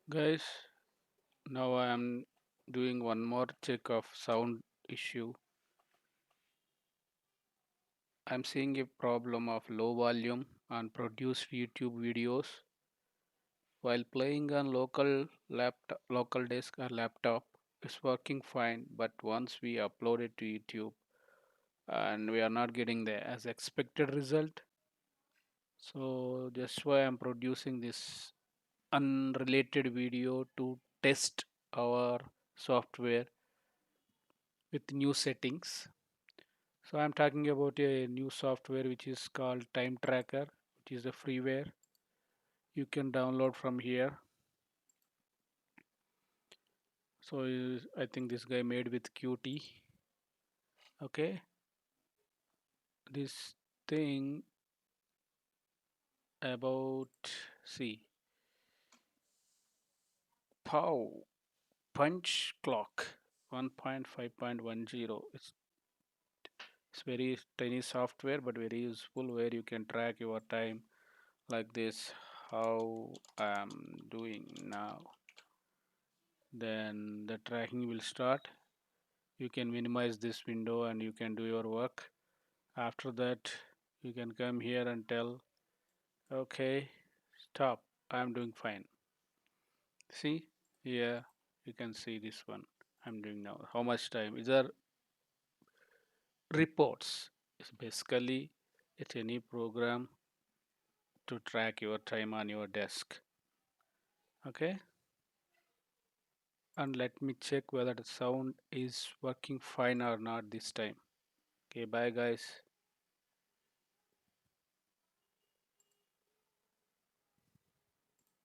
Guys, now I am doing one more check of sound issue. I'm seeing a problem of low volume on produced YouTube videos while playing on local desk or laptop. It's working fine, but once we upload it to YouTube and we are not getting the as expected result. So just why I'm producing this unrelated video to test our software with new settings. So I'm talking about a new software which is called Time Tracker, which is a freeware you can download from here. So I think this guy made with Qt. Okay, this thing about see pow punch clock 1.5.10. It's very tiny software but very useful where you can track your time like this. How I'm doing now. Then the tracking will start. You can minimize this window and you can do your work. After that you can come here and tell okay, stop, I'm doing fine. See here, you can see this one. I'm doing now. How much time is there? Reports is basically it's any program to track your time on your desk. Okay, and let me check whether the sound is working fine or not this time. Okay, bye guys.